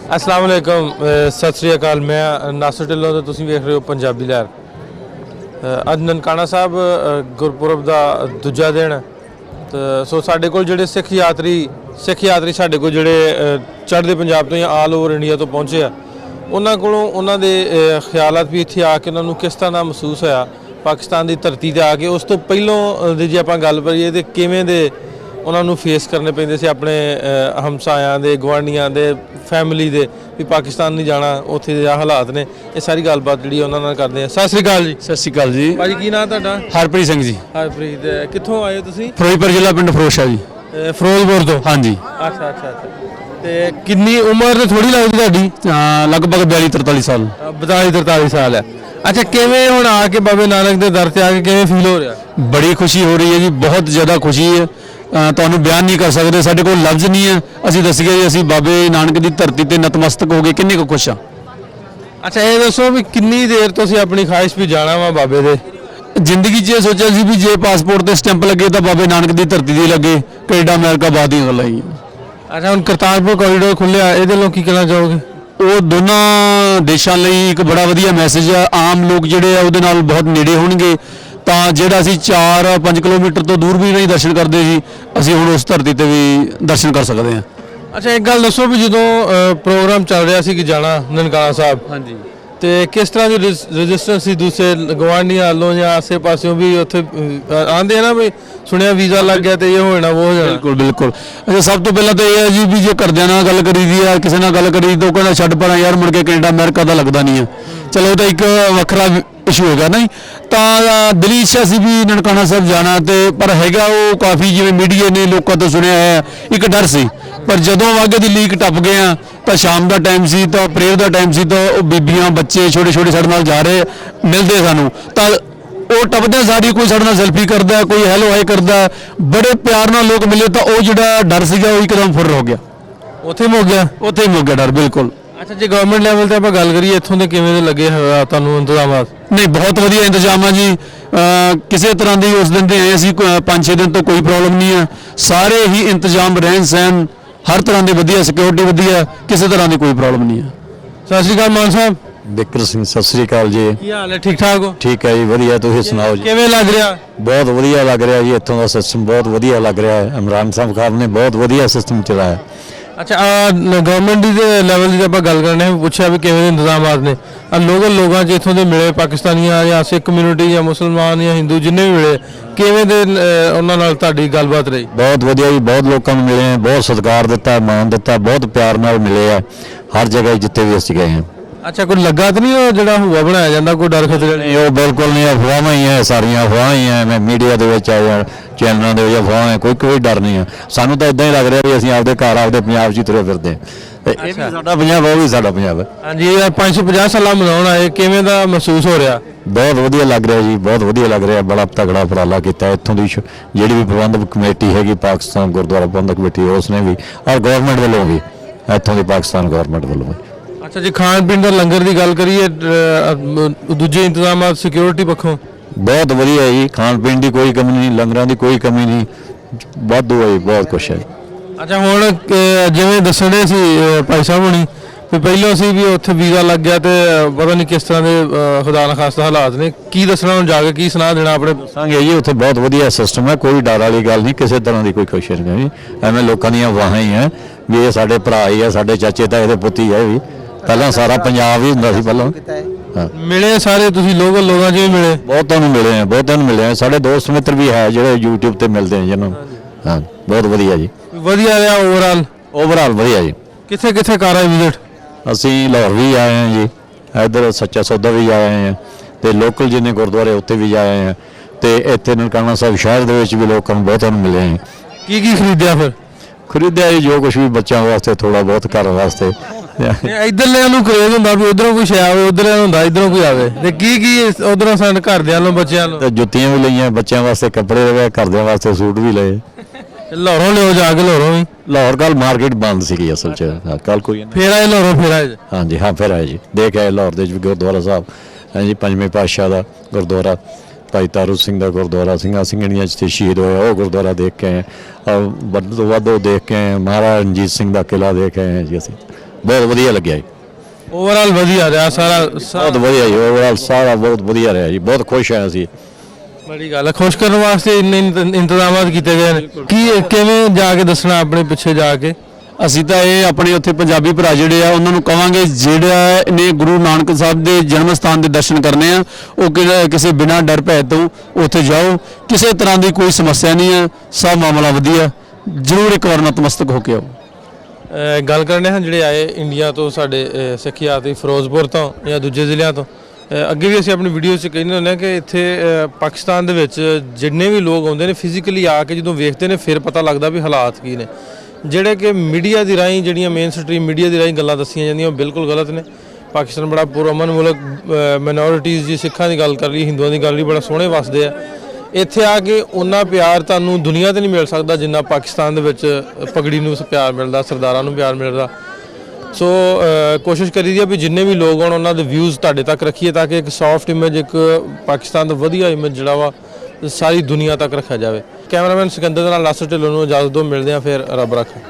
अस्सलाम वालेकुम, सत श्री अकाल। मैं नासर ढिल्लों तो तुसीं वेख रहे हो पंजाबी लहर। अज ननकाना साहब गुरपुरब का दूजा दिन है। तो सो साडे कोल जिहड़े सिख यात्री साडे कोल जिहड़े चढ़दे पंजाब तो या आल ओवर इंडिया तो पहुंचे आ, उन्हां कोलों उन्हां दे ख्यालात भी इत्थे आके उन्हां नूं किस तरह महसूस होया पाकिस्तान की धरती ते आके। उस तो पहलों दी जे आपां गल करिए ते किवें दे उन्होंने फेस करने पैंदे सी अपने हमसायां दे, गवांढियां दे, फैमिली दे भी पाकिस्तान नहीं जाना, उत्थे दे हालात ने। ये सारी गलबात जी उन्होंने करते हैं। सत श्री अकाल जी। सत श्री अकाल जी। भाजी की नाम तुहाडा? हरप्रीत सिंह जी। हरप्रीत, कित्थों आए हो तुसीं? फिरोजपुर जिला पिंड फरोशा जी। फिरोजपुर तो? हाँ जी। अच्छा अच्छा अच्छा। ते कितनी उम्र थोड़ी लगदी तुहाडी? लगभग 42-43 साल। 42-43 साल है। अच्छा, किवें हुण आके बाबे नानक दे दर ते आके किवें फील हो रहा? बड़ी खुशी हो रही है जी, बहुत ज़्यादा खुशी है। ਤੁਹਾਨੂੰ ਬਿਆਨ ਨਹੀਂ ਕਰ ਸਕਦੇ, ਸਾਡੇ ਕੋਲ ਲਫ਼ਜ਼ ਨਹੀਂ ਹੈ। ਅਸੀਂ ਦੱਸੀਏ ਜੀ ਅਸੀਂ ਬਾਬੇ ਨਾਨਕ ਦੀ ਧਰਤੀ ਤੇ ਨਤਮਸਤਕ ਹੋ ਗਏ, ਕਿੰਨੇ ਕੁ ਖੁਸ਼ ਆ। ਅੱਛਾ, ਇਹ ਦੱਸੋ ਵੀ ਕਿੰਨੀ ਦੇਰ ਤੋਂ ਅਸੀਂ ਆਪਣੀ ਖਾਹਿਸ਼ ਵੀ ਜਾਣਾ ਵਾ ਬਾਬੇ ਦੇ? ਜ਼ਿੰਦਗੀ 'ਚ ਇਹ ਸੋਚਿਆ ਸੀ ਵੀ ਜੇ ਪਾਸਪੋਰਟ ਤੇ ਸਟੈਂਪ ਲੱਗੇ ਤਾਂ ਬਾਬੇ ਨਾਨਕ ਦੀ ਧਰਤੀ ਦੀ ਲੱਗੇ, ਕੈਨੇਡਾ ਅਮਰੀਕਾ ਬਾਅਦ ਦੀਆਂ ਗੱਲਾਂ ਹੀ। ਅੱਛਾ, ਹੁਣ ਕਰਤਾਰਪੁਰ ਕੋਰੀਡੋਰ ਖੁੱਲਿਆ, ਇਹਦੇ ਲੋਕ ਕੀ ਕਹਿਣਾ ਚਾਹੋਗੇ? ਉਹ ਦੋਨਾਂ ਦੇਸ਼ਾਂ ਲਈ ਇੱਕ ਬੜਾ ਵਧੀਆ ਮੈਸੇਜ ਆ। ਆਮ ਲੋਕ ਜਿਹੜੇ ਆ ਉਹਦੇ ਨਾਲ ਬਹੁਤ ਨੇੜੇ ਹੋਣਗੇ। ਤਾਂ ਜਿਹੜਾ ਅਸੀਂ 4-5 ਕਿਲੋਮੀਟਰ ਤੋਂ ਦੂਰ ਵੀ ਨਹੀਂ ਦਰਸ਼ਨ ਕਰਦੇ ਸੀ, ਅਸੀਂ ਹੁਣ ਉਸ ਧਰਤੀ ਤੇ ਵੀ ਦਰਸ਼ਨ ਕਰ ਸਕਦੇ ਹਾਂ। ਅੱਛਾ, ਇੱਕ ਗੱਲ ਦੱਸੋ ਵੀ ਜਦੋਂ ਪ੍ਰੋਗਰਾਮ ਚੱਲ ਰਿਹਾ ਸੀ ਕਿ ਜਾਣਾ ਨਨਕਾਣਾ ਸਾਹਿਬ, ਹਾਂਜੀ, ਤੇ ਕਿਸ ਤਰ੍ਹਾਂ ਦੀ ਰਜਿਸਟੈਂਸ ਸੀ ਦੂਸਰੇ ਗਵਾਂਢੀਆਂ ਵੱਲੋਂ ਜਾਂ ਆਸੇ ਪਾਸਿਓਂ ਵੀ ਉੱਥੇ ਆਂਦੇ ਨਾ ਵੀ ਸੁਣਿਆ ਵੀਜ਼ਾ ਲੱਗ ਗਿਆ ਤੇ ਇਹ ਹੋ ਜਾਣਾ ਉਹ ਹੋ ਜਾਣਾ? ਬਿਲਕੁਲ ਬਿਲਕੁਲ। ਅੱਛਾ, ਸਭ ਤੋਂ ਪਹਿਲਾਂ ਤਾਂ ਇਹ ਹੈ ਜੀ ਵੀ ਜੇ ਘਰਦਿਆਂ ਨਾਲ ਗੱਲ ਕਰੀਦੀ ਆ, ਕਿਸੇ ਨਾਲ ਗੱਲ ਕਰੀ ਤਾਂ ਉਹ ਕਹਿੰਦਾ ਛੱਡ ਪਰਾਂ ਯਾਰ, ਮੁੜ ਕੇ ਕੈਨੇਡਾ ਅਮਰੀਕਾ ਦਾ ਲੱਗਦਾ ਨਹੀਂ ਆ। ਚਲੋ ਉਹ ਤਾਂ ਇੱਕ ਵੱਖਰਾ ਇਸ਼ੂ ਹੋ ਗਿਆ ਨਹੀਂ। ਤਾਂ ਦਿਲੀ ਇੱਛਾ ਸੀ ਵੀ ਨਨਕਾਣਾ ਸਾਹਿਬ ਜਾਣਾ, ਤੇ ਪਰ ਹੈਗਾ ਉਹ ਕਾਫੀ ਜਿਵੇਂ ਮੀਡੀਆ ਨੇ ਲੋਕਾਂ ਤੋਂ ਸੁਣਿਆ ਹੈ ਇੱਕ ਡਰ ਸੀ। ਪਰ ਜਦੋਂ ਵਾਘੇ ਦੀ ਲੀਕ ਟੱਪ ਗਏ ਆ ਤਾਂ ਸ਼ਾਮ ਦਾ ਟਾਈਮ ਸੀ, ਤਾਂ ਪ੍ਰੇਅਰ ਦਾ ਟਾਈਮ ਸੀ, ਤਾਂ ਉਹ ਬੀਬੀਆਂ ਬੱਚੇ ਛੋਟੇ ਛੋਟੇ ਸਾਡੇ ਨਾਲ ਜਾ ਰਹੇ ਮਿਲਦੇ ਸਾਨੂੰ, ਤਾਂ ਉਹ ਟੱਪਦੇ ਸਾਰੀ ਕੋਈ ਸਾਡੇ ਨਾਲ ਸੈਲਫੀ ਕਰਦਾ, ਕੋਈ ਹੈਲੋ ਹਾਈ ਕਰਦਾ, ਬੜੇ ਪਿਆਰ ਨਾਲ ਲੋਕ ਮਿਲੇ। ਤਾਂ ਉਹ ਜਿਹੜਾ ਡਰ ਸੀਗਾ ਉਹ ਇੱਕਦਮ ਫੁਰ ਹੋ ਗਿਆ, ਉੱਥੇ ਮੁੱਕ ਗਿਆ। ਉੱਥੇ ਹੀ ਮੁੱਕ ਗਿਆ ਡਰ, ਬਿਲਕੁਲ। ਅੱਛਾ, ਜੇ ਗਵਰਨਮੈਂਟ ਲੈਵਲ ਤੇ ਆਪਾਂ ਗੱਲ ਕਰੀਏ ਇੱਥੋਂ ਦੇ ਕਿਵੇਂ ਦੇ ਲੱਗੇ ਹੋਇਆ ਤੁਹਾਨੂੰ ਇੰਤਜ਼ਾਮਾਤ? ਨਹੀਂ, ਬਹੁਤ ਵਧੀਆ ਇੰਤਜ਼ਾਮ ਆ ਜੀ। ਕਿਸੇ ਤਰ੍ਹਾਂ ਦੀ ਉਸ ਦਿਨ ਦੇ ਆਏ ਅਸੀਂ 5-6 ਦਿਨ ਤੋਂ ਕੋਈ ਪ੍ਰੋਬਲਮ ਨਹੀਂ ਆ। ਸਾਰੇ ਹੀ ਇੰਤਜ਼ਾਮ, ਰਹਿਣ ਸਹਿਣ ਹਰ ਤਰ੍ਹਾਂ ਦੇ ਵਧੀਆ, ਸਿਕਿਉਰਿਟੀ ਵਧੀਆ, ਕਿਸੇ ਤਰ੍ਹਾਂ ਦੀ ਕੋਈ ਪ੍ਰੋਬਲਮ ਨਹੀਂ ਆ। ਸਤਿ ਸ਼੍ਰੀ ਅਕਾਲ ਮਾਨ ਸਾਹਿਬ। ਬਿਕਰ ਸਿੰਘ, ਸਤਿ ਸ੍ਰੀ ਅਕਾਲ ਜੀ। ਕੀ ਹਾਲ ਹੈ? ਠੀਕ ਠਾਕ ਹੋ? ਠੀਕ ਹੈ ਜੀ, ਵਧੀਆ। ਤੁਸੀਂ ਸੁਣਾਓ ਜੀ? ਕਿਵੇਂ ਲੱਗ ਰਿਹਾ? ਬਹੁਤ ਵਧੀਆ ਲੱਗ ਰਿਹਾ ਜੀ, ਇੱਥੋਂ ਦਾ ਸਿਸਟਮ ਬਹੁਤ ਵਧੀਆ ਲੱਗ ਰਿਹਾ ਹੈ। ਇਮਰਾਨ ਸਾਹਿਬ ਨੇ ਬਹੁਤ ਵਧੀਆ ਸਿਸਟਮ ਚਲਾਇਆ। ਅੱਛਾ, ਗਵਰਨਮੈਂਟ ਦੀ ਲੈਵਲ ਦੀ ਆਪਾਂ ਗੱਲ ਕਰਨੇ ਪੁੱਛਿਆ ਵੀ ਕਿਵੇਂ ਦੇ ਇੰਤਜ਼ਾਮਾਤ ਨੇ ਲੋਕਾਂ 'ਚ ਇੱਥੋਂ ਦੇ ਮਿਲੇ, ਪਾਕਿਸਤਾਨੀਆਂ ਜਾਂ ਸਿੱਖ ਕਮਿਊਨਿਟੀ ਜਾਂ ਮੁਸਲਮਾਨ ਜਾਂ ਹਿੰਦੂ ਜਿੰਨੇ ਵੀ ਮਿਲੇ, ਕਿਵੇਂ ਦੇ ਉਹਨਾਂ ਨਾਲ ਤੁਹਾਡੀ ਗੱਲਬਾਤ ਰਹੀ? ਬਹੁਤ ਵਧੀਆ ਜੀ, ਬਹੁਤ ਲੋਕਾਂ ਨੂੰ ਮਿਲੇ ਆ, ਬਹੁਤ ਸਤਿਕਾਰ ਦਿੱਤਾ, ਮਾਣ ਦਿੱਤਾ, ਬਹੁਤ ਪਿਆਰ ਨਾਲ ਮਿਲੇ ਆ ਹਰ ਜਗ੍ਹਾ ਜਿੱਥੇ ਵੀ ਅਸੀਂ ਗਏ ਹਾਂ। ਅੱਛਾ, ਕੋਈ ਲੱਗਾ ਤਾਂ ਨਹੀਂ ਉਹ ਜਿਹੜਾ ਹੂਆ ਬਣਾਇਆ ਜਾਂਦਾ, ਕੋਈ ਡਰ ਖਤਰੇ ਨਹੀਂ? ਉਹ ਬਿਲਕੁਲ ਨਹੀਂ, ਅਫਵਾਹਾਂ ਹੀ ਹੈ, ਸਾਰੀਆਂ ਅਫਵਾਹਾਂ ਹੀ ਹੈ। ਮੈਂ ਮੀਡੀਆ ਦੇ ਵਿੱਚ ਆਇਆ, ਚੈਨਲਾਂ ਦੇ ਵਿੱਚ ਅਫਵਾਹਾਂ ਹੈ, ਕੋਈ ਡਰ ਨਹੀਂ ਹੈ। ਸਾਨੂੰ ਤਾਂ ਇਦਾਂ ਹੀ ਲੱਗ ਰਿਹਾ ਵੀ ਅਸੀਂ ਆਪਦੇ ਘਰ, ਆਪਦੇ ਪੰਜਾਬ 'ਚ ਹੀ ਤੁਰੇ ਫਿਰਦੇ ਹਾਂ। ਇਹ ਵੀ ਸਾਡਾ ਪੰਜਾਬ, ਉਹ ਵੀ ਸਾਡਾ ਪੰਜਾਬ ਹੈ। ਹਾਂਜੀ, 550 ਸਾਲਾਂ ਮਨਾਉਣ ਆਏ, ਕਿਵੇਂ ਦਾ ਮਹਿਸੂਸ ਹੋ ਰਿਹਾ? ਬਹੁਤ ਵਧੀਆ ਲੱਗ ਰਿਹਾ ਜੀ, ਬਹੁਤ ਵਧੀਆ ਲੱਗ ਰਿਹਾ। ਬੜਾ ਤਗੜਾ ਉਪਰਾਲਾ ਕੀਤਾ ਇੱਥੋਂ ਦੀ ਜਿਹੜੀ ਵੀ ਪ੍ਰਬੰਧਕ ਕਮੇਟੀ ਹੈਗੀ, ਪਾਕਿਸਤਾਨ ਗੁਰਦੁਆਰਾ ਪ੍ਰਬੰਧਕ ਕਮੇਟੀ, ਉਸਨੇ ਵੀ, ਔਰ ਗਵਰਨਮੈਂਟ ਵੱਲੋਂ ਵੀ, ਇੱਥੋਂ ਦੀ ਪਾਕਿਸਤਾਨ ਗਵਰਨਮੈਂਟ ਵੱਲੋਂ ਵੀ। ਅੱਛਾ ਜੀ, ਖਾਣ ਪੀਣ ਦਾ ਲੰਗਰ ਦੀ ਗੱਲ ਕਰੀਏ, ਦੂਜੇ ਇੰਤਜ਼ਾਮਾਤ ਸਿਕਿਉਰਿਟੀ ਪੱਖੋਂ? ਬਹੁਤ ਵਧੀਆ ਜੀ, ਖਾਣ ਪੀਣ ਦੀ ਕੋਈ ਕਮੀ ਨਹੀਂ, ਲੰਗਰਾਂ ਦੀ ਕੋਈ ਕਮੀ ਨਹੀਂ, ਵਾਧੂ ਹੈ ਜੀ, ਬਹੁਤ ਕੁਛ ਹੈ। ਅੱਛਾ, ਹੁਣ ਜਿਵੇਂ ਦੱਸਣ ਦੇ ਸੀ ਭਾਈ ਸਾਹਿਬ ਹੁਣੀ ਵੀ ਪਹਿਲਾਂ ਸੀ ਵੀ ਉੱਥੇ ਵੀਜ਼ਾ ਲੱਗ ਗਿਆ ਤੇ ਪਤਾ ਨਹੀਂ ਕਿਸ ਤਰ੍ਹਾਂ ਦੇ ਖੁਦਾ ਨਾ ਖਾਸਤਾ ਹਾਲਾਤ ਨੇ, ਕੀ ਦੱਸਣਾ ਹੁਣ ਜਾ ਕੇ, ਕੀ ਸੁਣਾ ਦੇਣਾ ਆਪਣੇ? ਦੱਸਾਂਗੇ ਜੀ, ਉੱਥੇ ਬਹੁਤ ਵਧੀਆ ਸਿਸਟਮ ਹੈ, ਕੋਈ ਡਰ ਵਾਲੀ ਗੱਲ ਨਹੀਂ, ਕਿਸੇ ਤਰ੍ਹਾਂ ਦੀ ਕੋਈ ਖੁਸ਼ੀ ਨਹੀਂ। ਐਵੇਂ ਲੋਕਾਂ ਦੀਆਂ ਵਾਹਾਂ ਹੀ ਹੈ ਵੀ ਇਹ ਸਾਡੇ ਭਰਾ ਹੀ ਆ, ਸਾਡੇ ਚਾਚੇ ਤਾਏ ਦੇ ਪੁੱਤ ਹੀ ਹੈ ਵੀ। ਪਹਿਲਾਂ ਸਾਰਾ ਪੰਜਾਬ ਹੀ ਹੁੰਦਾ ਸੀ ਪਹਿਲਾਂ। ਹਾਂ, ਮਿਲੇ ਸਾਰੇ ਤੁਸੀਂ ਲੋਕਾਂ 'ਚ ਵੀ ਮਿਲੇ? ਬਹੁਤਾਂ ਨੂੰ ਮਿਲੇ ਆ, ਬਹੁਤਾਂ ਨੂੰ ਮਿਲੇ ਆ। ਸਾਡੇ ਦੋਸਤ ਮਿੱਤਰ ਵੀ ਹੈ ਜਿਹੜੇ YouTube ਤੇ ਮਿਲਦੇ ਨੇ ਜਿਹਨਾਂ ਨੂੰ। ਹਾਂ, ਬਹੁਤ ਵਧੀਆ ਜੀ, ਵਧੀਆ ਰਿਹਾ ਓਵਰਆਲ ਵਧੀਆ ਜੀ। ਕਿੱਥੇ ਕਿੱਥੇ ਕਰ ਆਏ ਵਿਜ਼ਿਟ? ਅਸੀਂ ਲਾਹੌਰ ਵੀ ਆਏ ਹਾਂ ਜੀ, ਇੱਧਰ ਸੱਚਾ ਸੌਦਾ ਵੀ ਆਏ ਹਾਂ, ਤੇ ਲੋਕਲ ਜਿੰਨੇ ਗੁਰਦੁਆਰੇ ਉੱਥੇ ਵੀ ਆਏ ਹਾਂ, ਤੇ ਇੱਥੇ ਨਨਕਾਣਾ ਸਾਹਿਬ ਸ਼ਹਿਰ ਦੇ ਵਿੱਚ ਵੀ ਲੋਕਾਂ ਨੂੰ ਬਹੁਤਾਂ ਨੂੰ ਮਿਲੇ ਹਾਂ। ਕੀ ਖਰੀਦਿਆ ਫਿਰ? ਖਰੀਦਿਆ ਜੀ ਜੋ ਕੁਛ ਵੀ, ਬੱਚਿਆਂ ਵਾਸਤੇ ਥੋੜਾ ਬਹੁਤ, ਘਰ ਵਾਸਤੇ। ਇੱਧਰਲਿਆਂ ਨੂੰ ਕਰੇਜ਼ ਹੁੰਦਾ ਵੀ ਉਧਰੋਂ ਕੋਈ ਸ਼ੈ ਆਵੇ, ਉਧਰਲਿਆਂ ਨੂੰ ਹੁੰਦਾ ਇੱਧਰੋਂ ਕੋਈ ਆਵੇ, ਤੇ ਕੀ ਉਧਰੋਂ ਸਾਡੇ ਘਰਦਿਆਂ ਨੂੰ, ਬੱਚਿਆਂ ਨੂੰ? ਤੇ ਜੁੱਤੀਆਂ ਵੀ ਲਈਆਂ, ਬੱਚਿਆਂ ਵਾਸਤੇ ਕੱਪੜੇ ਲਏ, ਘਰਦਿਆਂ ਵਾਸਤੇ ਸੂਟ ਵੀ ਲਏ। ਲਾਹੌਰੋਂ ਲਿਓ ਜਾ ਕੇ? ਲਾਹੌਰੋਂ ਵੀ? ਲਾਹੌਰ ਕੱਲ ਮਾਰਕੀਟ ਬੰਦ ਸੀਗੀ ਅਸਲ 'ਚ, ਕੱਲ ਕੋਈ ਫੇਰ ਆਏ ਲਾਹੌਰੋਂ? ਫੇਰ ਆਏ? ਹਾਂਜੀ, ਹਾਂ, ਫਿਰ ਆਏ ਜੀ, ਦੇਖ ਆਏ ਲਾਹੌਰ ਦੇ ਵਿੱਚ ਵੀ ਗੁਰਦੁਆਰਾ ਸਾਹਿਬ ਹੈ ਜੀ, ਪੰਜਵੇਂ ਪਾਤਸ਼ਾਹ ਦਾ ਗੁਰਦੁਆਰਾ, ਭਾਈ ਤਾਰੂ ਸਿੰਘ ਦਾ ਗੁਰਦੁਆਰਾ, ਸਿੰਘਾਂ ਸਿੰਘਣੀਆਂ 'ਚ ਸ਼ਹੀਦ ਹੋਇਆ, ਉਹ ਗੁਰਦੁਆਰਾ ਦੇਖ ਕੇ ਆਏ। ਵੱਧ ਤੋਂ ਵੱਧ ਉਹ ਦੇਖ ਕੇ ਆਏ। ਮਹਾਰਾਜਾ ਰਣਜੀਤ ਸਿੰਘ ਦਾ ਕਿਲ੍ਹਾ ਦੇਖ ਆਏ ਜੀ ਅਸੀਂ। ਬਹੁਤ ਵਧੀਆ ਲੱਗਿਆ ਜੀ। ਓਵਰਆਲ ਵਧੀਆ ਰਿਹਾ ਸਾਰਾ ਬਹੁਤ ਵਧੀਆ ਜੀ, ਓਵਰਆਲ ਸਾਰਾ ਬਹੁਤ ਵਧੀਆ ਰਿਹਾ ਜੀ, ਬਹੁਤ ਖੁਸ਼ ਹਾਂ ਅਸੀਂ। ਬੜੀ ਗੱਲ ਹੈ, ਖੁਸ਼ ਕਰਨ ਵਾਸਤੇ ਇੰਨੇ ਇੰਤਜ਼ਾਮਾਤ ਕੀਤੇ ਗਏ ਨੇ। ਕੀ ਕਿਵੇਂ ਜਾ ਕੇ ਦੱਸਣਾ ਆਪਣੇ ਪਿੱਛੇ ਜਾ ਕੇ? ਅਸੀਂ ਤਾਂ ਇਹ ਆਪਣੇ ਉੱਥੇ ਪੰਜਾਬੀ ਭਰਾ ਜਿਹੜੇ ਆ ਉਹਨਾਂ ਨੂੰ ਕਵਾਂਗੇ ਜਿਹੜਾ ਨੇ ਗੁਰੂ ਨਾਨਕ ਸਾਹਿਬ ਦੇ ਜਨਮ ਸਥਾਨ ਦੇ ਦਰਸ਼ਨ ਕਰਨੇ ਆ ਉਹ ਕਿਸੇ ਬਿਨਾਂ ਡਰ ਭੈ ਤੋਂ ਉੱਥੇ ਜਾਓ। ਕਿਸੇ ਤਰ੍ਹਾਂ ਦੀ ਕੋਈ ਸਮੱਸਿਆ ਨਹੀਂ ਹੈ, ਸਭ ਮਾਮਲਾ ਵਧੀਆ। ਜ਼ਰੂਰ ਇੱਕ ਵਾਰ ਨਤਮਸਤਕ ਹੋ ਕੇ ਆਓ। ਗੱਲ ਕਰਨੇ ਹਾਂ ਜਿਹੜੇ ਆਏ ਇੰਡੀਆ ਤੋਂ ਸਾਡੇ ਸਿੱਖ ਯਾਤਰੀ ਫਿਰੋਜ਼ਪੁਰ ਤੋਂ ਜਾਂ ਦੂਜੇ ਜ਼ਿਲ੍ਹਿਆਂ ਤੋਂ। ਅੱਗੇ ਵੀ ਅਸੀਂ ਆਪਣੀ ਵੀਡੀਓ 'ਚ ਕਹਿੰਦੇ ਹੁੰਦੇ ਹਾਂ ਕਿ ਇੱਥੇ ਪਾਕਿਸਤਾਨ ਦੇ ਵਿੱਚ ਜਿੰਨੇ ਵੀ ਲੋਕ ਆਉਂਦੇ ਨੇ ਫਿਜ਼ੀਕਲੀ ਆ ਕੇ ਜਦੋਂ ਵੇਖਦੇ ਨੇ ਫਿਰ ਪਤਾ ਲੱਗਦਾ ਵੀ ਹਾਲਾਤ ਕੀ ਨੇ। ਜਿਹੜੇ ਕਿ ਮੀਡੀਆ ਦੀ ਰਾਹੀਂ ਜਿਹੜੀਆਂ ਮੇਨ ਸਟਰੀਮ ਮੀਡੀਆ ਦੀ ਰਾਹੀਂ ਗੱਲਾਂ ਦੱਸੀਆਂ ਜਾਂਦੀਆਂ ਉਹ ਬਿਲਕੁਲ ਗਲਤ ਨੇ। ਪਾਕਿਸਤਾਨ ਬੜਾ ਪੁਰਅਮਨ ਮੁਲਕ, ਮਾਈਨੋਰਿਟੀਜ਼ ਦੀ ਸਿੱਖਾਂ ਦੀ ਗੱਲ ਕਰ ਲਈ, ਹਿੰਦੂਆਂ ਦੀ ਗੱਲ ਲਈ, ਬੜਾ ਸੋਹਣੇ ਵਸਦੇ ਆ। ਇੱਥੇ ਆ ਕੇ ਉਹਨਾਂ ਪਿਆਰ ਤੁਹਾਨੂੰ ਦੁਨੀਆ 'ਤੇ ਨਹੀਂ ਮਿਲ ਸਕਦਾ ਜਿੰਨਾ ਪਾਕਿਸਤਾਨ ਦੇ ਵਿੱਚ ਪਗੜੀ ਨੂੰ ਪਿਆਰ ਮਿਲਦਾ, ਸਰਦਾਰਾਂ ਨੂੰ ਪਿਆਰ ਮਿਲਦਾ। ਸੋ ਕੋਸ਼ਿਸ਼ ਕਰੀਦੀ ਆ ਵੀ ਜਿੰਨੇ ਵੀ ਲੋਕ ਹੋਣ ਉਹਨਾਂ ਦੇ ਵਿਊਜ਼ ਤੁਹਾਡੇ ਤੱਕ ਰੱਖੀਏ ਤਾਂ ਕਿ ਇੱਕ ਸੌਫਟ ਇਮੇਜ, ਇੱਕ ਪਾਕਿਸਤਾਨ ਦਾ ਵਧੀਆ ਇਮੇਜ ਜਿਹੜਾ ਵਾ ਸਾਰੀ ਦੁਨੀਆ ਤੱਕ ਰੱਖਿਆ ਜਾਵੇ। ਕੈਮਰਾਮੈਨ ਸਿਕੰਦਰ ਦੇ ਨਾਲ ਨਾਸਰ ਢਿੱਲੋਂ ਨੂੰ ਇਜਾਜ਼ਤ ਦਿਓ, ਮਿਲਦੇ ਆ ਫਿਰ ਰੱਬ ਰੱਖੇ।